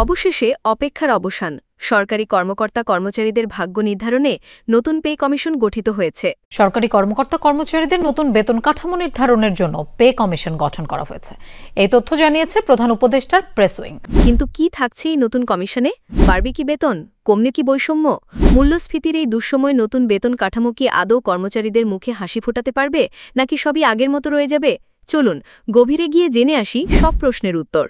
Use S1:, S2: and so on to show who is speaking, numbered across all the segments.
S1: অবশেষে অপেক্ষার অবসান। সরকারি কর্মকর্তা কর্মচারীদের ভাগ্য নির্ধারণে নতুন পে কমিশন গঠিত হয়েছে।
S2: সরকারি কর্মকর্তা কর্মচারীদের নতুন বেতন কাঠামো নির্ধারণের জন্য পে কমিশন গঠন করা হয়েছে। এই তথ্য জানিয়েছে প্রধান উপদেষ্টার প্রেস উইং।
S1: কিন্তু কি থাকছে এই নতুন কমিশনে? বাড়বে কি বেতন? কমবে কি বৈষম্য? মূল্যস্ফীতির এই দুঃসময়ে নতুন বেতন কাঠামো কি আদৌ কর্মচারীদের মুখে হাসি ফোটাতে পারবে, নাকি সবই আগের মতো রয়ে যাবে? চলুন গভীরে গিয়ে জেনে আসি সব প্রশ্নের উত্তর।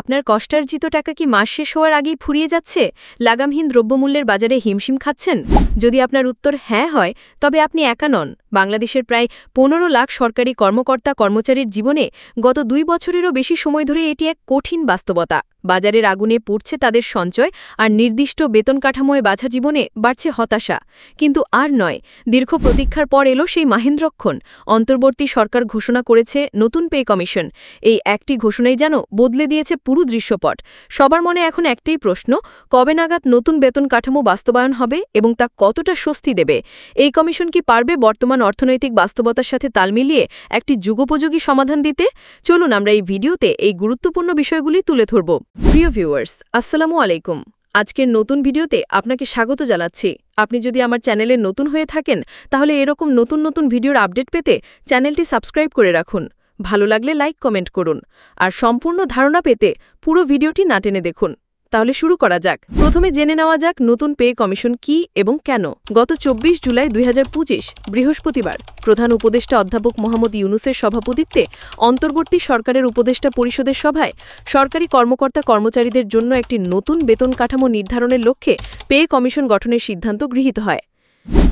S1: আপনার কষ্টার্জিত টাকা কি মাস শেষ হওয়ার আগেই ফুরিয়ে যাচ্ছে? লাগামহীন দ্রব্যমূল্যের বাজারে হিমশিম খাচ্ছেন? যদি আপনার উত্তর হ্যাঁ হয়, তবে আপনি একা নন। বাংলাদেশের প্রায় 15 লাখ সরকারি কর্মকর্তা কর্মচারীর জীবনে গত 2 বছরেরও বেশি সময় ধরে এটি এক কঠিন বাস্তবতা। বাজারের আগুনে পুড়ছে তাদের সঞ্চয়, আর নির্দিষ্ট বেতন কাঠামোয় বাঁধা জীবনে বাড়ছে হতাশা। কিন্তু আর নয়, দীর্ঘ প্রতীক্ষার পর এলো সেই মাহেন্দ্রক্ষণ। অন্তর্বর্তী সরকার ঘোষণা করেছে নতুন পে কমিশন। এই একটি ঘোষণাই যেন বদলে দিয়েছে পুরো দৃশ্যপট। সবার মনে এখন একটাই প্রশ্ন, কবে নাগাদ নতুন বেতন কাঠামো বাস্তবায়ন হবে এবং তা কতটা স্বস্তি দেবে? এই কমিশন কি পারবে বর্তমান অর্থনৈতিক বাস্তবতার সাথে তাল মিলিয়ে একটি যুগোপযোগী সমাধান দিতে? চলুন আমরা এই ভিডিওতে এই গুরুত্বপূর্ণ বিষয়গুলি তুলে ধরব। প্রিয় ভিউয়ার্স, আসসালামু আলাইকুম। আজকের নতুন ভিডিওতে আপনাকে স্বাগত জানাচ্ছি। আপনি যদি আমার চ্যানেলে নতুন হয়ে থাকেন, তাহলে এরকম নতুন নতুন ভিডিওর আপডেট পেতে চ্যানেলটি সাবস্ক্রাইব করে রাখুন। ভালো লাগলে লাইক কমেন্ট করুন, আর সম্পূর্ণ ধারণা পেতে পুরো ভিডিওটি না টেনে দেখুন। তাহলে শুরু করা যাক। প্রথমে জেনে নেওয়া যাক নতুন পে কমিশন কি এবং কেন। গত 24 জুলাই 2025 বৃহস্পতিবার প্রধান উপদেষ্টা অধ্যাপক মোহাম্মদ ইউনুসের সভাপতিত্বে অন্তর্বর্তী সরকারের উপদেষ্টা পরিষদের সভায় সরকারি কর্মকর্তা কর্মচারীদের জন্য একটি নতুন বেতন কাঠামো নির্ধারণের লক্ষ্যে পে কমিশন গঠনের সিদ্ধান্ত গৃহীত হয়।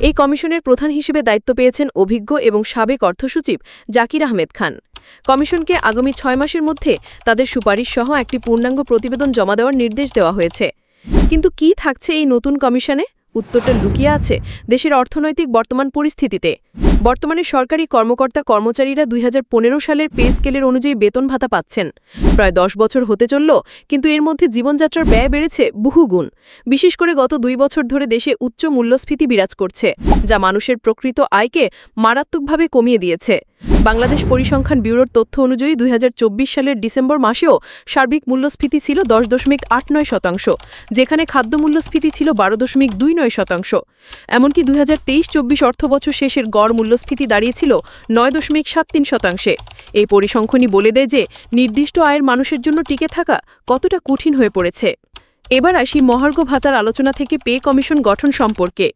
S1: এই কমিশনের প্রধান হিসেবে দায়িত্ব পেয়েছেন অভিজ্ঞ এবং সাবেক অর্থসচিব জাকির আহমেদ খান। কমিশনকে আগামী 6 মাসের মধ্যে তাদের সুপারিশ সহ একটি পূর্ণাঙ্গ প্রতিবেদন জমা দেওয়ার নির্দেশ দেওয়া হয়েছে। কিন্তু কি থাকছে এই নতুন কমিশনে? উত্তরটা লুকিয়ে আছে দেশের অর্থনৈতিক বর্তমান পরিস্থিতিতে। বর্তমানে সরকারি কর্মকর্তা কর্মচারীরা 2015 সালের পে স্কেলের অনুযায়ী বেতন ভাতা পাচ্ছেন। প্রায় 10 বছর হতে চলল, কিন্তু এর মধ্যে জীবনযাত্রার ব্যয় বেড়েছে বহুগুণ। বিশেষ করে গত 2 বছর ধরে দেশে উচ্চ মূল্যস্ফীতি বিরাজ করছে, যা মানুষের প্রকৃত আয়কে মারাত্মকভাবে কমিয়ে দিয়েছে। বাংলাদেশ পরিসংখ্যান ব্যুরোর তথ্য অনুযায়ী 2024 সালের ডিসেম্বর মাসেও সার্বিক মূল্যস্ফীতি ছিল 10.89%, যেখানে খাদ্য মূল্যস্ফীতি ছিল 12.29%। এমনকি 2023-24 অর্থবছর শেষের গড় মূল্যস্ফীতি দাঁড়িয়েছিল 9.73%। এই পরিসংখ্যানই বলে দেয় যে নির্দিষ্ট আয়ের মানুষের জন্য টিকে থাকা কতটা কঠিন হয়ে পড়েছে। এবার আসি মহার্ঘ ভাতার আলোচনা থেকে পে কমিশন গঠন সম্পর্কে।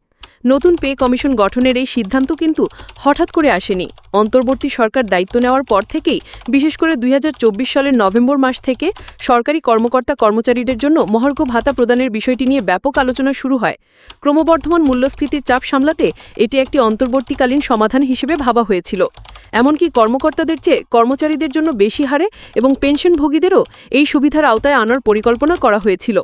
S1: নতুন পে কমিশন গঠনের এই সিদ্ধান্ত কিন্তু হঠাৎ করে আসেনি। অন্তর্বর্তী সরকার দায়িত্ব নেওয়ার পর থেকেই, বিশেষ করে 2024 সালের নভেম্বর মাস থেকে সরকারি কর্মকর্তা কর্মচারীদের জন্য মহার্ঘ ভাতা প্রদানের বিষয়টি নিয়ে ব্যাপক আলোচনা শুরু হয়। ক্রমবর্ধমান মূল্যস্ফীতির চাপ সামলাতে এটি একটি অন্তর্বর্তীকালীন সমাধান হিসেবে ভাবা হয়েছিল। এমনকি কর্মকর্তাদের চেয়ে কর্মচারীদের জন্য বেশি হারে এবং পেনশনভোগীদেরও এই সুবিধার আওতায় আনার পরিকল্পনা করা হয়েছিল।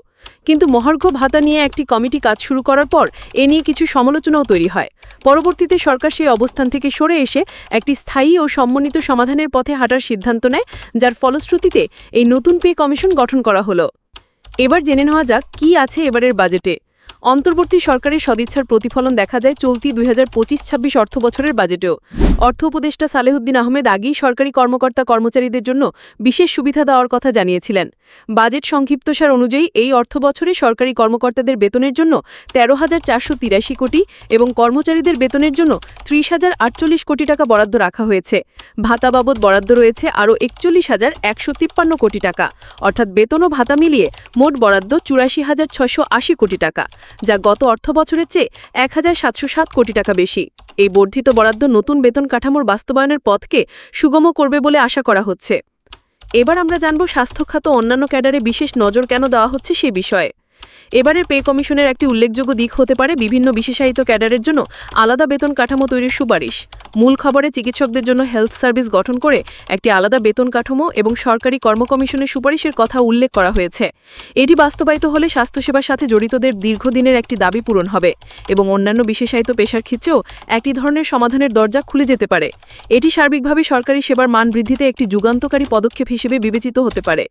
S1: কিন্তু মহার্ঘ ভাতা নিয়ে একটি কমিটি কাজ শুরু করার পর এ নিয়ে কিছু সমালোচনাও তৈরি হয়। পরবর্তীতে সরকার সেই অবস্থান থেকে সরে এসে একটি স্থায়ী ও সম্মানিত সমাধানের পথে হাঁটার সিদ্ধান্ত নেয়, যার ফলশ্রুতিতে এই নতুন পে কমিশন গঠন করা হলো। এবার জেনে নেওয়া যাক কি আছে এবারের বাজেটে। অন্তর্বর্তী সরকারের সদিচ্ছার প্রতিফলন দেখা যায় চলতি 2025-26 অর্থবছরের বাজেটেও। অর্থ উপদেষ্টা সালেহুদ্দিন আহমেদ আগেই সরকারি কর্মকর্তা কর্মচারীদের জন্য বিশেষ সুবিধা দেওয়ার কথা জানিয়েছিলেন। বাজেট সংক্ষিপ্তসার অনুযায়ী এই অর্থবছরে সরকারি কর্মকর্তাদের বেতনের জন্য 13,483 কোটি এবং কর্মচারীদের বেতনের জন্য 30,048 কোটি টাকা বরাদ্দ রাখা হয়েছে। ভাতা বাবদ বরাদ্দ রয়েছে আরও 41,153 কোটি টাকা, অর্থাৎ বেতন ও ভাতা মিলিয়ে মোট বরাদ্দ 84,680 কোটি টাকা, যা গত অর্থবছরের চেয়ে 1,707 কোটি টাকা বেশি। এই বর্ধিত বরাদ্দ নতুন বেতন কাঠামোর বাস্তবায়নের পথকে সুগম করবে বলে আশা করা হচ্ছে। এবার আমরা জানব স্বাস্থ্য খাত ও অন্যান্য ক্যাডারে বিশেষ নজর কেন দেওয়া হচ্ছে সে বিষয়ে। এবারের পে কমিশনের একটি উল্লেখযোগ্য দিক হতে পারে বিভিন্ন বিশেষায়িত ক্যাডারের জন্য আলাদা বেতন কাঠামো তৈরির সুপারিশ। মূল খবরে চিকিৎসকদের জন্য হেলথ সার্ভিস গঠন করে একটি আলাদা বেতন কাঠামো এবং সরকারি কর্ম কমিশনের সুপারিশের কথা উল্লেখ করা হয়েছে। এটি বাস্তবায়িত হলে স্বাস্থ্যসেবার সাথে জড়িতদের দীর্ঘদিনের একটি দাবি পূরণ হবে এবং অন্যান্য বিশেষায়িত পেশার ক্ষেত্রেও একটি ধরনের সমাধানের দরজা খুলে যেতে পারে। এটি সার্বিকভাবে সরকারি সেবার মান বৃদ্ধিতে একটি যুগান্তকারী পদক্ষেপ হিসেবে বিবেচিত হতে পারে।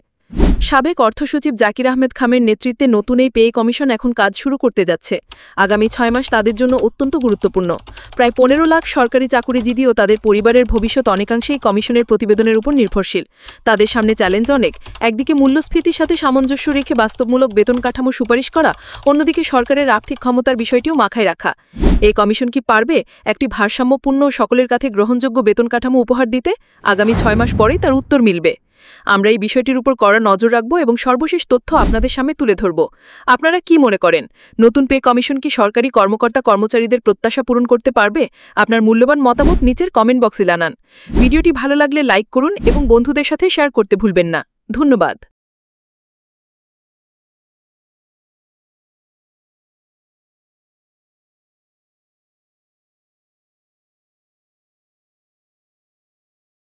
S3: সাবেক অর্থসচিব জাকির আহমেদ খানের নেতৃত্বে নতুন এই পে কমিশন এখন কাজ শুরু করতে যাচ্ছে। আগামী 6 মাস তাদের জন্য অত্যন্ত গুরুত্বপূর্ণ। প্রায় 15 লাখ সরকারি চাকুরিজীবী ও তাদের পরিবারের ভবিষ্যৎ অনেকাংশেই কমিশনের প্রতিবেদনের উপর নির্ভরশীল। তাদের সামনে চ্যালেঞ্জ অনেক। একদিকে মূল্যস্ফীতির সাথে সামঞ্জস্য রেখে বাস্তবমূলক বেতন কাঠামো সুপারিশ করা, অন্যদিকে সরকারের আর্থিক ক্ষমতার বিষয়টিও মাথায় রাখা। এই কমিশন কি পারবে একটি ভারসাম্যপূর্ণ ও সকলের কাছে গ্রহণযোগ্য বেতন কাঠামো উপহার দিতে? আগামী 6 মাস পরেই তার উত্তর মিলবে। আমরা এই বিষয়টির উপর কড়া নজর রাখব এবং সর্বশেষ তথ্য আপনাদের সামনে তুলে ধরব। আপনারা কি মনে করেন, নতুন পে কমিশন কি সরকারি কর্মকর্তা কর্মচারীদের প্রত্যাশা পূরণ করতে পারবে? আপনার মূল্যবান মতামত নিচের কমেন্ট বক্সে জানান। ভিডিওটি ভালো লাগলে লাইক করুন এবং বন্ধুদের সাথে শেয়ার করতে ভুলবেন না। ধন্যবাদ।